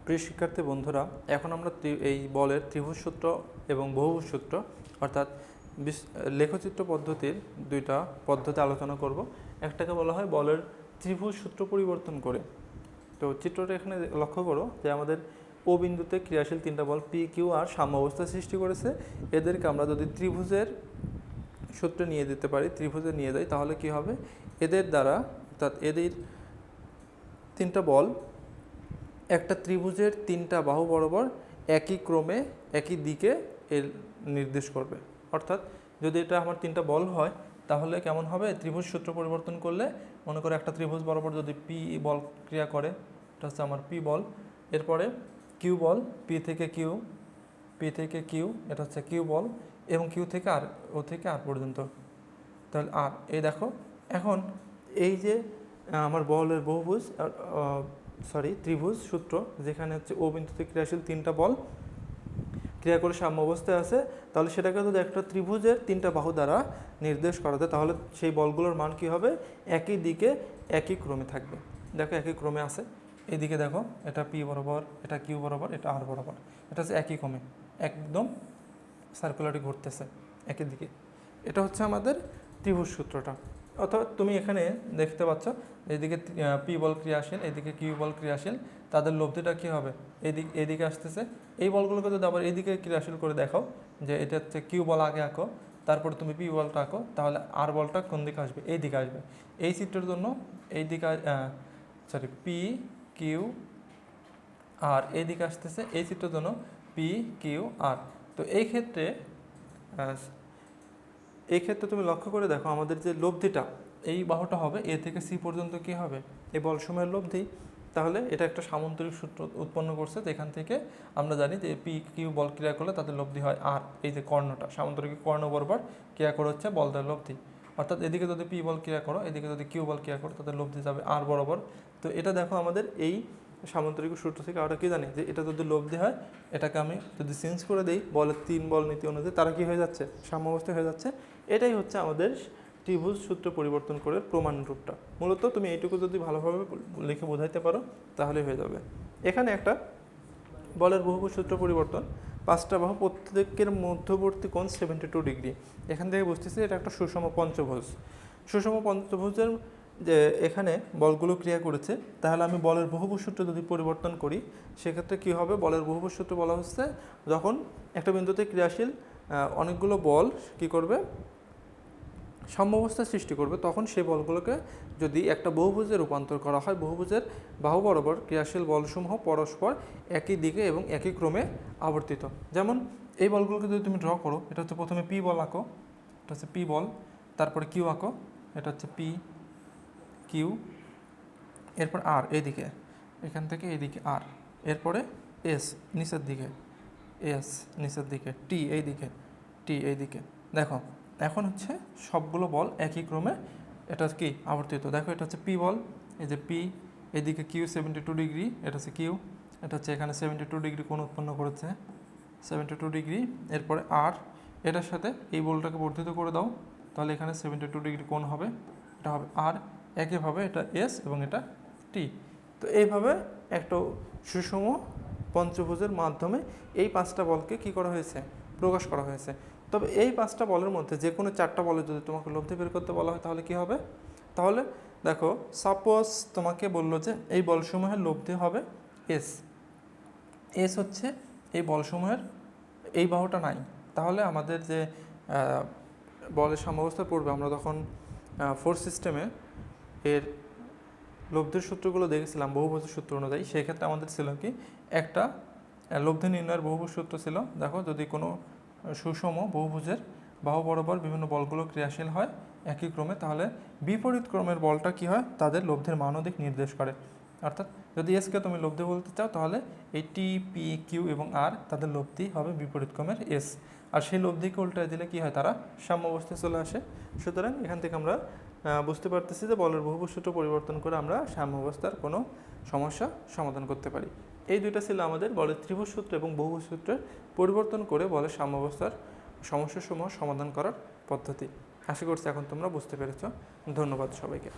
প্রিয় শিক্ষার্থী বন্ধুরা, এখন আমরা এই বলের ত্রিভুজ সূত্র এবং বহুভুজ সূত্র অর্থাৎ লেখচিত্র পদ্ধতির দুইটা পদ্ধতি আলোচনা করব। একটাকে বলা হয় বলের ত্রিভুজ সূত্র পরিবর্তন করে। তো চিত্রটা এখানে লক্ষ্য করো যে আমাদের ও বিন্দুতে ক্রিয়াশীল তিনটা বল পি কিউ আর সাম্যাবস্থা সৃষ্টি করেছে। এদেরকে আমরা যদি ত্রিভুজের সূত্রে নিয়ে দিতে পারি, ত্রিভুজে নিয়ে যাই, তাহলে কি হবে? এদের দ্বারা অর্থাৎ এদের তিনটা বল একটা ত্রিভুজের তিনটা বাহু বরাবর একই ক্রমে একই দিকে এর নির্দেশ করবে। অর্থাৎ যদি এটা আমার তিনটা বল হয় তাহলে কেমন হবে? ত্রিভুজ সূত্র পরিবর্তন করলে মনে করো একটা ত্রিভুজ বরাবর যদি পি বল ক্রিয়া করে, এটা হচ্ছে আমার পি বল। এরপরে কিউ বল, পি থেকে কিউ, এটা হচ্ছে কিউ বল, এবং কিউ থেকে আর, ও থেকে আর পর্যন্ত, তাহলে আর। এই দেখো এখন এই যে আমার বলের বহুভুজ ত্রিভুজ সূত্র, যেখানে হচ্ছে ও বিন্দুতে ক্রিয়াশীল তিনটা বল ক্রিয়া করে সাম্য অবস্থায় আছে, তাহলে সেটাকে যদি একটা ত্রিভুজের তিনটা বাহু দ্বারা নির্দেশ করা যায় তাহলে সেই বলগুলোর মান কি হবে? একই দিকে একই ক্রমে থাকবে। দেখো একই ক্রমে আছে, এইদিকে দেখো এটা পি বরাবর, এটা কিউ বরাবর, এটা আর বরাবর, এটা হচ্ছে একই ক্রমে একদম সার্কুলারটি ঘুরতেছে একই দিকে। এটা হচ্ছে আমাদের ত্রিভুজ সূত্রটা। অর্থাৎ তুমি এখানে দেখতে পাচ্ছ এইদিকে পি বল ক্রিয়াশীল, এইদিকে কিউ বল ক্রিয়াশীল, তাদের লব্ধিটা কী হবে? এদিকে আসতেছে। এই বলগুলোকে যদি আবার এইদিকে ক্রিয়াশীল করে দেখাও, যে এটা হচ্ছে কিউ বল আগে আঁকো, তারপরে তুমি পি বলটা আঁকো, তাহলে আর বলটা কোন দিকে আসবে? এই দিকে আসবে। এই চিত্রের জন্য এই দিকে পি কিউ আর এই দিকে আসতেছে, এই চিত্রের জন্য পি কিউ আর। তো এই ক্ষেত্রে তুমি লক্ষ্য করে দেখো আমাদের যে লব্ধিটা, এই বাহুটা হবে এ থেকে সি পর্যন্ত কি হবে? এই বলসময়ের লব্ধি। তাহলে এটা একটা সামান্তরিক সূত্র উৎপন্ন করছে, যেখান থেকে আমরা জানি যে পি কিউ বল ক্রিয়া করলে তাদের লব্ধি হয় আর। এই যে কর্ণটা, সামান্তরিক কর্ণ বরাবর ক্রিয়া করে হচ্ছে বলদের লব্ধি। অর্থাৎ এদিকে যদি পি বল ক্রিয়া করো, এদিকে যদি কিউ বল ক্রিয়া করো, তাদের লব্ধি যাবে আর বরাবর। তো এটা দেখো আমাদের এই সামান্তরিক সূত্র থেকে আমরা কি জানি যে এটা যদি লব্ধি হয়, এটাকে আমি যদি চেঞ্জ করে দিই বলের তিন বল নীতি অনুযায়ী, তারা কি হয়ে যাচ্ছে? সাম্যাবস্থা হয়ে যাচ্ছে। এটাই হচ্ছে আমাদের ত্রিভুজ সূত্র পরিবর্তন করে প্রমাণ রূপটা। মূলত তুমি এইটুকু যদি ভালোভাবে লিখে বোঝাইতে পারো তাহলে হয়ে যাবে। এখানে একটা বলের বহুভুজ সূত্র পরিবর্তন, পাঁচটা বাহু প্রত্যেকের মধ্যবর্তী কোণ 72 ডিগ্রি। এখান থেকে বুঝতেছি এটা একটা সুষম পঞ্চভুজ। সুষম পঞ্চভুজের যে এখানে বলগুলো ক্রিয়া করেছে, তাহলে আমি বলের বহুভুজ সূত্র যদি পরিবর্তন করি সেক্ষেত্রে কী হবে? বলের বহুভুজ সূত্র বলা হচ্ছে যখন একটা বিন্দুতে ক্রিয়াশীল অনেকগুলো বল কি করবে? সাম্যাবস্থা সৃষ্টি করবে, তখন সেই বলগুলোকে যদি একটা বহুভুজে রূপান্তর করা হয়, বহুভুজের বাহু বরাবর ক্রিয়াশীল বলসমূহ পরস্পর একই দিকে এবং একই ক্রমে আবর্তিত। যেমন এই বলগুলোকে যদি তুমি ড্র করো, এটা হচ্ছে প্রথমে পি বল আঁকো, এটা হচ্ছে পি বল, তারপরে কিউ আঁকো, এটা হচ্ছে পি কিউ, এরপর আর এইদিকে, এখান থেকে এইদিকে আর, এরপরে এস নিচের দিকে, এস নিচের দিকে, টি এইদিকে। দেখো এখন হচ্ছে সবগুলো বল একই ক্রমে এটা কি আবর্তিত। দেখো এটা হচ্ছে পি বল, এই যে পি, এদিকে কিউ 72 ডিগ্রি, এটা হচ্ছে কিউ, এটা হচ্ছে এখানে 72 ডিগ্রি কোণ উৎপন্ন করেছে, 72 ডিগ্রি। এরপরে আর, এটার সাথে এই বলটাকে বর্ধিত করে দাও, তাহলে এখানে 72 ডিগ্রি কোণ হবে, এটা হবে আর। একইভাবে এটা এস এবং এটা টি। তো এইভাবে একটা সুষম পঞ্চভুজের মাধ্যমে এই পাঁচটা বলকে কি করা হয়েছে? প্রকাশ করা হয়েছে। তবে এই পাঁচটা বলের মধ্যে যে কোনো চারটা বলে যদি তোমাকে লব্ধি বের করতে বলা হয় তাহলে কি হবে? তাহলে দেখো সাপোজ তোমাকে বললো যে এই বলসমূহের লব্ধি হবে এস হচ্ছে এই বলসমূহের এই বাহুটা নাই, তাহলে আমাদের যে বলের সাম্যাবস্থা পড়বে আমরা তখন ফোর্স সিস্টেমে এর লব্ধির সূত্রগুলো দেখেছিলাম বহুভুজের সূত্র অনুযায়ী। সেক্ষেত্রে আমাদের ছিল কি একটা লব্ধি নির্ণয়ের বহুভুজ সূত্র ছিল। দেখো যদি কোনো সুষম বহুভুজের বাহু বরাবর বিভিন্ন বলগুলো ক্রিয়াশীল হয় একই ক্রমে, তাহলে বিপরীত ক্রমের বলটা কি হয়? তাদের লব্ধির মান ও দিক নির্দেশ করে। অর্থাৎ যদি এসকে তুমি লব্ধি বলতে চাও তাহলে এই টি পি কিউ এবং আর তাদের লব্ধি হবে বিপরীত ক্রমের এস, আর সেই লব্ধিকে উল্টায় দিলে কি হয়? তারা সাম্যাবস্থায় চলে আসে। সুতরাং এখান থেকে আমরা বুঝতে পারতেছি যে বলের বহুভুজ সূত্র পরিবর্তন করে আমরা সাম্যাবস্থার কোনো সমস্যা সমাধান করতে পারি। এই দুইটা ছিল আমাদের বলের ত্রিভুজ সূত্র এবং বহুভুজ সূত্রের পরিবর্তন করে বলের সাম্যাবস্থার সমস্যাসমূহ সমাধান করার পদ্ধতি। আশা করছি এখন তোমরা বুঝতে পেরেছ। ধন্যবাদ সবাইকে।